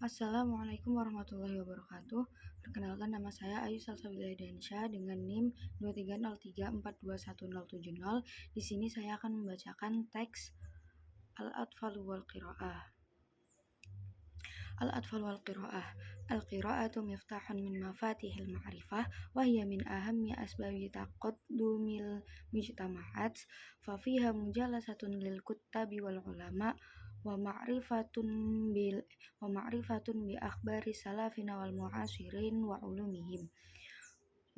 Assalamualaikum warahmatullahi wabarakatuh. Perkenalkan, nama saya Ayu Salsabila Dansyah dengan NIM 2303421070. Di sini saya akan membacakan teks Al-Atfal wal Qiraah. Al-Atfal wal Qiraah. Al-Qiraatu miftahun min mafatihil ma'rifah wa hiya min ahammi asbabi taqaddumil mujtama'at fa fiha mujalasatun lil kuttabi wal ulama wa ma'rifatun bi akhbari salafina wal mu'asirin wa ulumihim.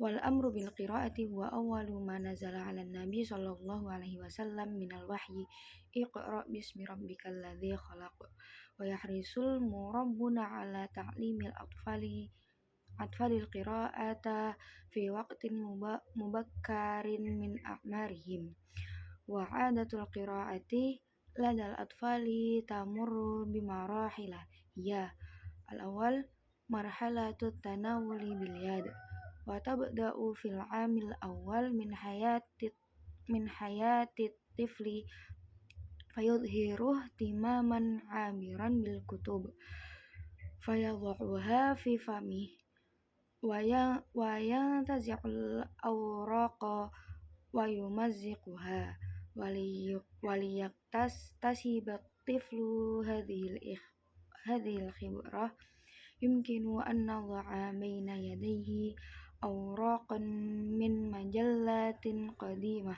Wal amru bil qiraati huwa awwalu ma nazala 'alan nabi sallallahu alaihi wasallam minal wahyi. Iqra bismi rabbikal ladzi khalaq. Wa yahrisul murabbuna 'ala ta'limil atfalil qira'ata fi waqtin mubakkarin min a'marihim. Wa 'adatul qira'ati ladal atfali tamurru bimarahila hiya al-awwal marhalatut tanawuli bil yad wa tabda'u fil 'amil awwal min hayati tifli fayudhiruh timaman 'abiran bil kutub fayadhuha fi famih wa yantazi'ul awraqa wa yumazziquha waliyaktasibat tiflu hadhil khibrah yumkinu an nadha'a baina yadayhi awraqan min majallatin qadimah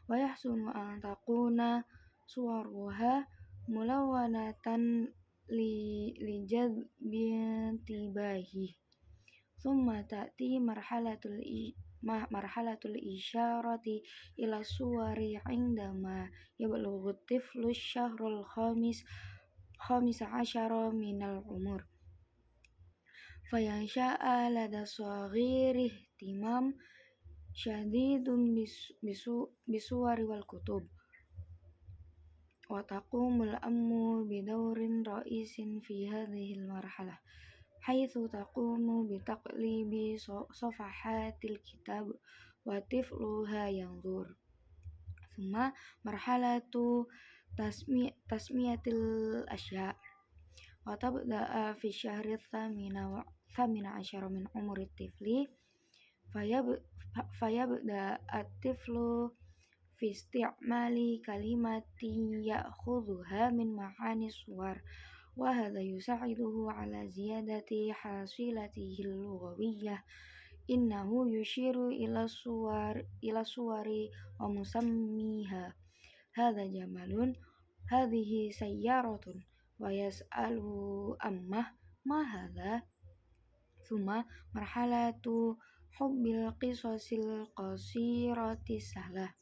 wa yahsunu an takuna suwaruha mulawwanatan li jadbin tibahi. Thumma ta'ti marhalatul isyarati ila suwari indama yablughu tiflu syahrul khamisa asyara minal umur fayansha'a lada saghiri ihtimam syadidun bisuwari wal kutub wa taqumul ammu bidaurin ra'isin fi hadhil marhalah haitsu taqumu bitaqlibi safahatil kitab wa tifluha yanzur. Thumma marhalatu tasmiyatil asya wa tabda'a fi syahri thamina asyara min umuri tifli fayabda at-tiflu fi isti'mali kalimati ya'khudhuha min ma'ani suwar wa hadha yusa'iduhu ala ziyadati hasilatihi al-lughawiyyah. Innahu yushiru ila suwari wa musammiha hadha jamalun hadhihi sayyaratun wa yas'alu ammah ma hadha. Thumma marhalatu hubbil qisasil qasirati sahlah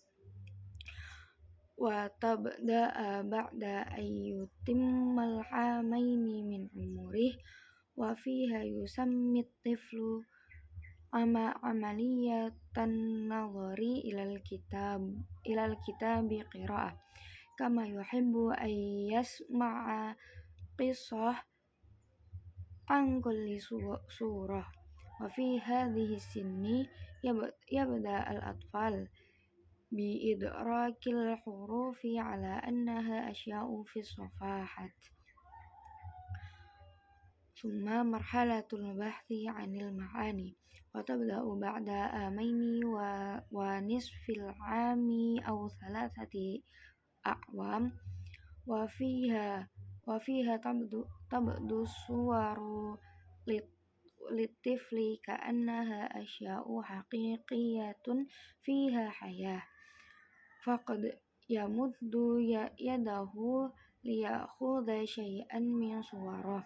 wa tabda'a ba'da ayyutimmal 'amaini min umurih wa fiha yusammit tiflu amaliyatan nadhari ilal kitabi qira'ah kama yuhibbu ay yasma'a qissah an kulli surah wa fi hadhihi sinni yabda al-atfal bi idrakil hurufi ala annaha asya'u fi safahat. Summa marhalatul bahthi 'anil ma'ani wa tabda'u ba'da amaini wa nisfil 'ami aw thalathati a'wam wa fiha tabdu suwaru litifli ka'annaha asya'u haqiqiyatun fiha hayah faqad yamuddu yadahu liyakhudha syai'an min suwarah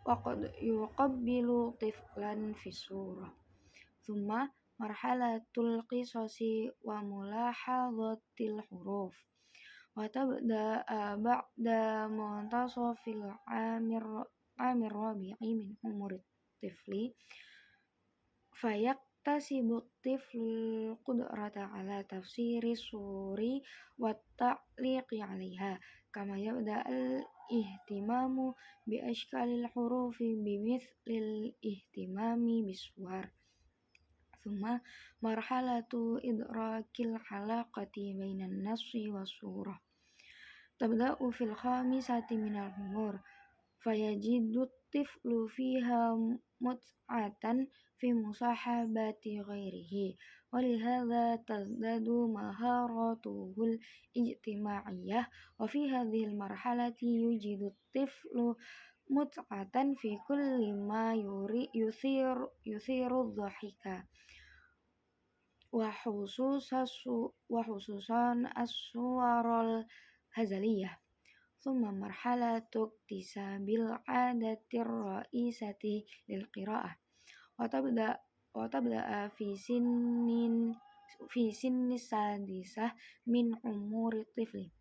wa qad yuqabbilu tiflan fi surah. Thumma marhalatul qisasi wa mulahadhatil huruf wa tabda'a ba'da muntasafil 'amir rabi'i min umurit tifli fayaktasibu tiflul qudrata ala tafsiri suri wa ta'liqi 'alaiha kama yabda al-ihtimamu bi ashkalil hurufi bimithlil ihtimami biswar. Thumma marhalatu idrakil halaqati bainan nassi was surah tabda'u fil khamisati minal umur fayajidu tiflu fiha mut'atan fi musahabati ghairihi walihada tazdadu maharatuhul ijtimaiyah wa fi hadhil marhalati yujidu tiflu mut'atan fi kulli ma yuthiru dhahika wa khususan as-suwarul hazaliyah. Thumma marhalatu iktisabil adatir ra'isati lil qira'ah wa tabda'a fi sinni sadisah min umuri tifli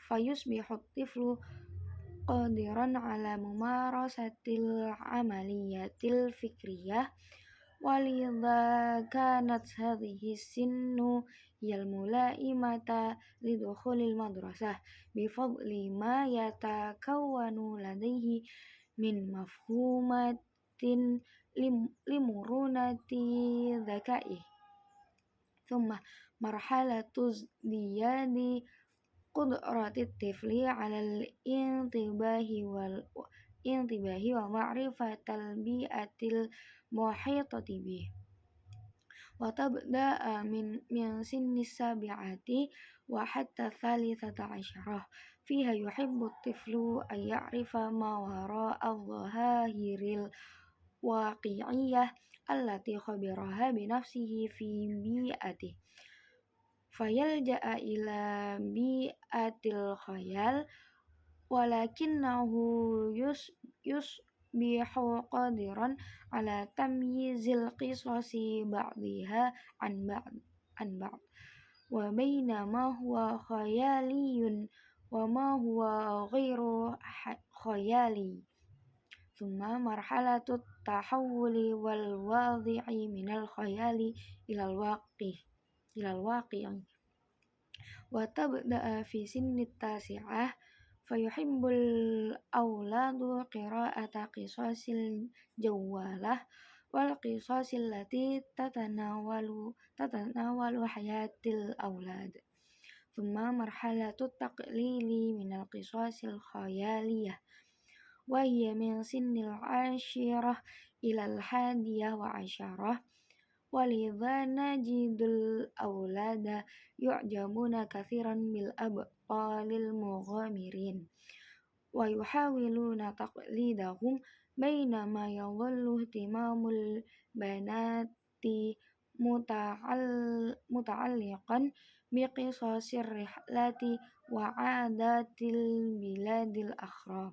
fayusbihu tiflu qadiran ala mumarasatil amaliyatil fikriyah walidha kanat hadhihi sinnu hiyal mulaimata lidukhulil madrasah bifadli ma yatakawwanu ladaihi min mafhumatin limurunati dhakai. Thumma marhalatu ziyadi qudratit tifli alal intibahi wa ma'rifatal bi'atil muhitati bih wa tabda'a min sinni sabi'ati wa hatta thalithata asyarah fiha yuhibbu tiflu an ya'rifa ma wara'a dhahiril waqi'iyah allati khabiraha binafsihi fi bi'ati fayalja'a ila bi'atil khayal walakinnahu yusbihu qadiran ala tamyizil qisasi ba'diha an ba'd wa bainama huwa khayaliyun wa ma huwa ghairu khayali. Thumma marhalatut tahawuli wal wadhi'i minal khayali ilal waqi'i wa tabda'a fi sinnit tasi'ah fayuhibbul awladu qira'ata qisasil jawalah wal qisasil lati tatanawalu hayatil awlad. Thumma marhalatut taqlili minal qisasil khayaliyah wa hiya min sinnil ashirah ilal hadiyah wa asyarah walidha najidul awlada yu'jabuna kathiran bil abqalil mughamirin wa yuhawiluna taqlidahum bainama yadhallu ihtimamul banati muta'alliqan biqisasir rihlati wa 'adatil biladil akhra.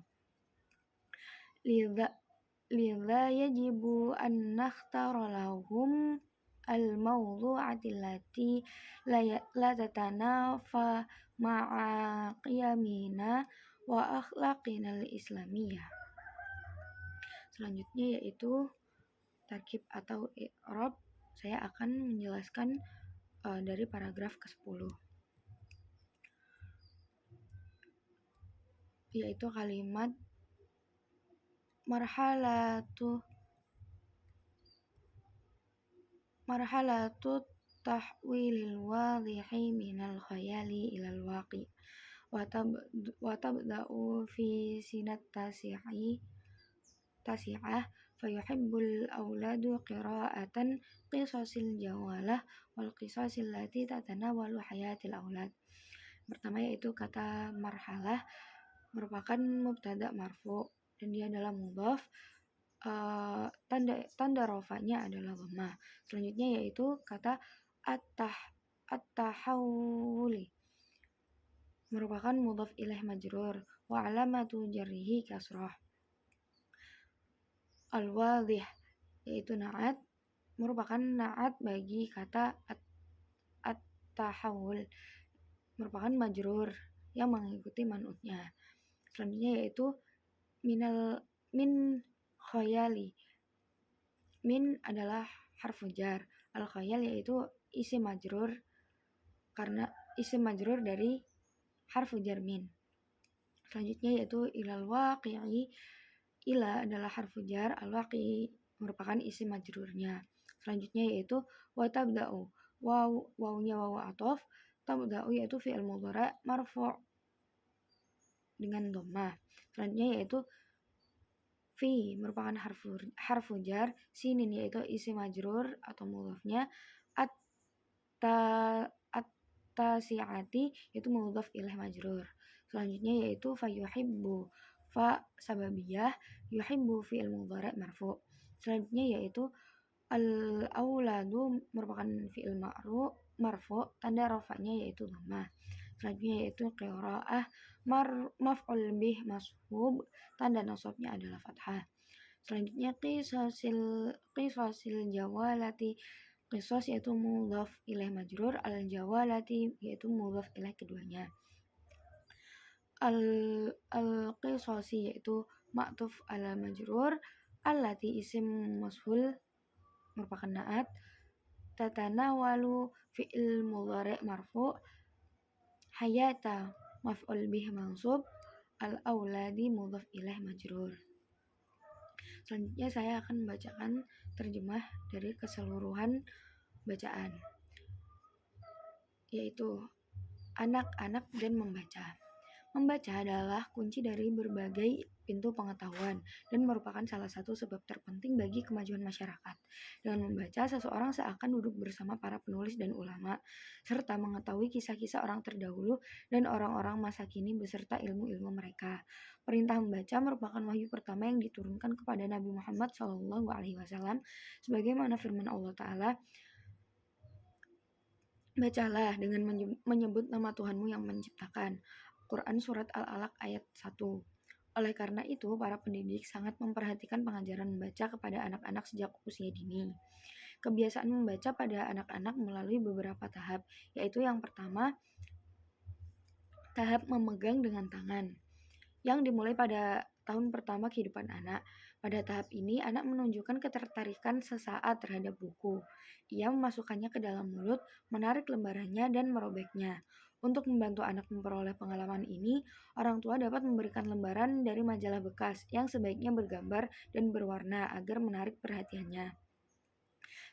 Lidha yajibu an nakhtara lahum al-mawdu'ati allati la tatanafa ma'a qiyamina wa akhlaqina al-islamiyah. Selanjutnya yaitu tarkib atau i'rab. Saya akan menjelaskan dari paragraf ke-10, yaitu kalimat marhalatu tahwilil wadhihi minal khayali ilal waqi wa tabda'u fi sinat tasi'ah fayuhibbul awladu qira'atan qisasil jawalah wal qisasil lati tatanawalu hayatil awlad. Pertama yaitu kata marhalah merupakan mubtada marfu dan dia adalah mudhaf. Tanda rofanya adalah dhammah. Selanjutnya yaitu kata at-tahawuli merupakan mudhaf ilaih majrur wa alamatu jarrihi kasrah. Al-wadhih yaitu na'at merupakan na'at bagi kata at-tahawul merupakan majrur yang mengikuti man'utnya. Selanjutnya yaitu min khayali. Min adalah harfu jar. Al-khayal yaitu isim majrur karena isim majrur dari harfu jar min. Selanjutnya yaitu ilal waqi'i. Ila adalah harfu jar, al-waqi'i merupakan isim majrurnya. Selanjutnya yaitu wa tabda'u. Wawunya wawu athof, tabda'u yaitu fi'il mudhari' marfu' dengan dhammah. Selanjutnya yaitu fi merupakan harfu jar, sinin yaitu isim majrur atau mudhafnya, at-tasi'ati yaitu mudhaf ilaih majrur. Selanjutnya yaitu fayuhibbu, fa sababiyah, yuhibbu fi'il mudhari' marfu'. Selanjutnya yaitu al-auladu merupakan fi'il marfu', tanda rafa'nya yaitu dhammah. Selanjutnya yaitu qiraah maf'ul bih mashub, tanda nasabnya adalah fathah. Selanjutnya qisasil jawalati, qisas yaitu mudhaf ilaih majrur, al jawalati yaitu mudhaf ilaih keduanya. Al-qisasi yaitu ma'tuf ala majrur, allati isim mashul merupakan naat, tatanawalu fi'il mudhari' marfu', hayata maf'ul bih mansub, al-auladi mudhaf ilaih majrur. Selanjutnya saya akan membacakan terjemah dari keseluruhan bacaan, yaitu anak-anak dan membaca. Membaca adalah kunci dari berbagai pintu pengetahuan dan merupakan salah satu sebab terpenting bagi kemajuan masyarakat. Dengan membaca, seseorang seakan duduk bersama para penulis dan ulama, serta mengetahui kisah-kisah orang terdahulu dan orang-orang masa kini beserta ilmu-ilmu mereka. Perintah membaca merupakan wahyu pertama yang diturunkan kepada Nabi Muhammad SAW, sebagaimana firman Allah Ta'ala, bacalah dengan menyebut nama Tuhanmu yang menciptakan. Quran Surat Al-Alaq ayat 1. Oleh karena itu, para pendidik sangat memperhatikan pengajaran membaca kepada anak-anak sejak usia dini. Kebiasaan membaca pada anak-anak melalui beberapa tahap, yaitu yang pertama, tahap memegang dengan tangan, yang dimulai pada tahun pertama kehidupan anak. Pada tahap ini, anak menunjukkan ketertarikan sesaat terhadap buku. Ia memasukkannya ke dalam mulut, menarik lembarannya, dan merobeknya. Untuk membantu anak memperoleh pengalaman ini, orang tua dapat memberikan lembaran dari majalah bekas yang sebaiknya bergambar dan berwarna agar menarik perhatiannya.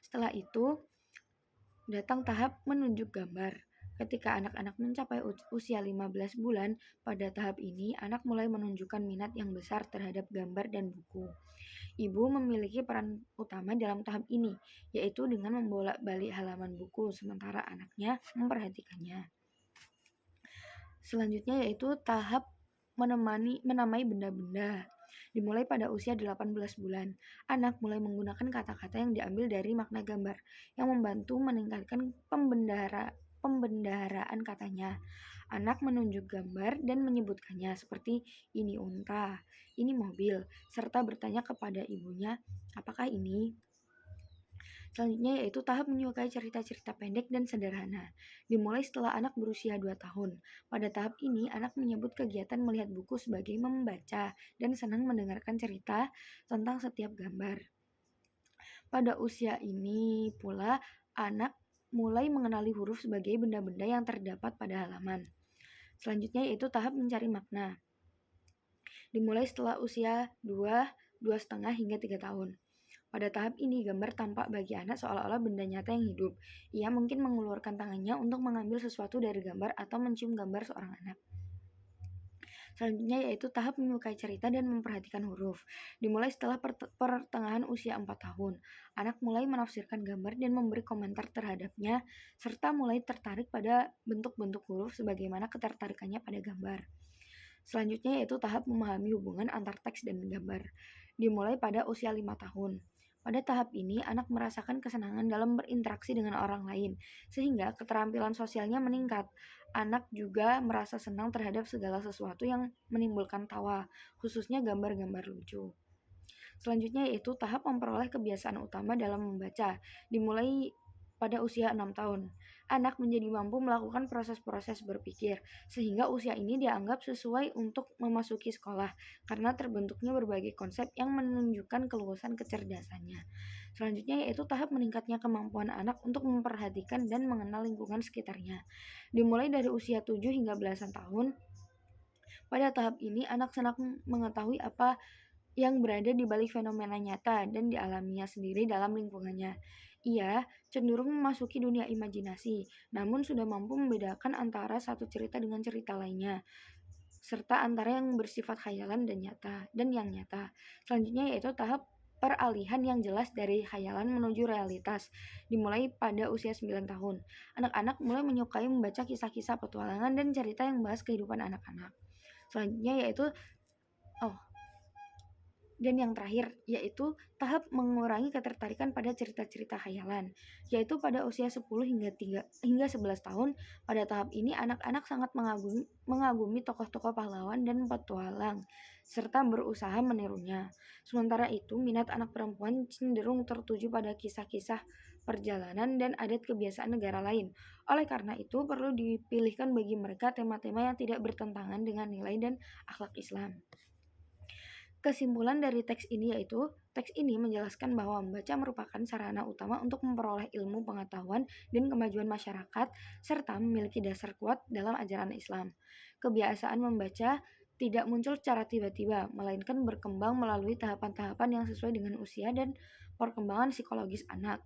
Setelah itu, datang tahap menunjuk gambar. Ketika anak-anak mencapai usia 15 bulan, pada tahap ini anak mulai menunjukkan minat yang besar terhadap gambar dan buku. Ibu memiliki peran utama dalam tahap ini, yaitu dengan membolak-balik halaman buku sementara anaknya memperhatikannya. Selanjutnya yaitu tahap menamai benda-benda. Dimulai pada usia 18 bulan, anak mulai menggunakan kata-kata yang diambil dari makna gambar, yang membantu meningkatkan pembendaharaan katanya. Anak menunjuk gambar dan menyebutkannya seperti ini unta, ini mobil, serta bertanya kepada ibunya, apakah ini? Selanjutnya yaitu tahap menyukai cerita-cerita pendek dan sederhana. Dimulai setelah anak berusia 2 tahun. Pada tahap ini, anak menyebut kegiatan melihat buku sebagai membaca dan senang mendengarkan cerita tentang setiap gambar. Pada usia ini pula, anak mulai mengenali huruf sebagai benda-benda yang terdapat pada halaman. Selanjutnya yaitu tahap mencari makna. Dimulai setelah usia 2,5 hingga 3 tahun. Pada tahap ini, gambar tampak bagi anak seolah-olah benda nyata yang hidup. Ia mungkin mengulurkan tangannya untuk mengambil sesuatu dari gambar atau mencium gambar seorang anak. Selanjutnya yaitu tahap menyukai cerita dan memperhatikan huruf. Dimulai setelah pertengahan usia 4 tahun. Anak mulai menafsirkan gambar dan memberi komentar terhadapnya, serta mulai tertarik pada bentuk-bentuk huruf sebagaimana ketertarikannya pada gambar. Selanjutnya yaitu tahap memahami hubungan antar teks dan gambar. Dimulai pada usia 5 tahun. Pada tahap ini, anak merasakan kesenangan dalam berinteraksi dengan orang lain, sehingga keterampilan sosialnya meningkat. Anak juga merasa senang terhadap segala sesuatu yang menimbulkan tawa, khususnya gambar-gambar lucu. Selanjutnya yaitu tahap memperoleh kebiasaan utama dalam membaca, dimulai pada usia 6 tahun. Anak menjadi mampu melakukan proses-proses berpikir, sehingga usia ini dianggap sesuai untuk memasuki sekolah, karena terbentuknya berbagai konsep yang menunjukkan keluasan kecerdasannya. Selanjutnya yaitu tahap meningkatnya kemampuan anak untuk memperhatikan dan mengenal lingkungan sekitarnya. Dimulai dari usia 7 hingga belasan tahun, pada tahap ini anak senang mengetahui apa yang berada di balik fenomena nyata dan dialaminya sendiri dalam lingkungannya. Ia cenderung memasuki dunia imajinasi, namun sudah mampu membedakan antara satu cerita dengan cerita lainnya. serta antara yang bersifat khayalan dan yang nyata. Selanjutnya yaitu tahap peralihan yang jelas dari khayalan menuju realitas, dimulai pada usia 9 tahun. Anak-anak mulai menyukai membaca kisah-kisah petualangan dan cerita yang membahas kehidupan anak-anak. Selanjutnya yaitu dan yang terakhir, yaitu tahap mengurangi ketertarikan pada cerita-cerita khayalan, yaitu pada usia 10 hingga 11 tahun. Pada tahap ini, anak-anak sangat mengagumi tokoh-tokoh pahlawan dan petualang, serta berusaha menirunya. Sementara itu, minat anak perempuan cenderung tertuju pada kisah-kisah perjalanan dan adat kebiasaan negara lain. Oleh karena itu, perlu dipilihkan bagi mereka tema-tema yang tidak bertentangan dengan nilai dan akhlak Islam. Kesimpulan dari teks ini yaitu, teks ini menjelaskan bahwa membaca merupakan sarana utama untuk memperoleh ilmu pengetahuan dan kemajuan masyarakat, serta memiliki dasar kuat dalam ajaran Islam. Kebiasaan membaca tidak muncul secara tiba-tiba, melainkan berkembang melalui tahapan-tahapan yang sesuai dengan usia dan perkembangan psikologis anak.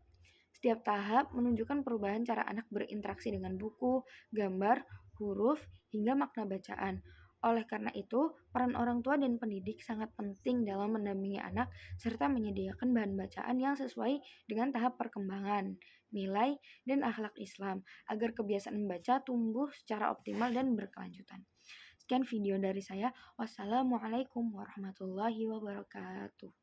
Setiap tahap menunjukkan perubahan cara anak berinteraksi dengan buku, gambar, huruf, hingga makna bacaan. Oleh karena itu, peran orang tua dan pendidik sangat penting dalam mendampingi anak serta menyediakan bahan bacaan yang sesuai dengan tahap perkembangan, nilai, dan akhlak Islam agar kebiasaan membaca tumbuh secara optimal dan berkelanjutan. Sekian video dari saya. Wassalamualaikum warahmatullahi wabarakatuh.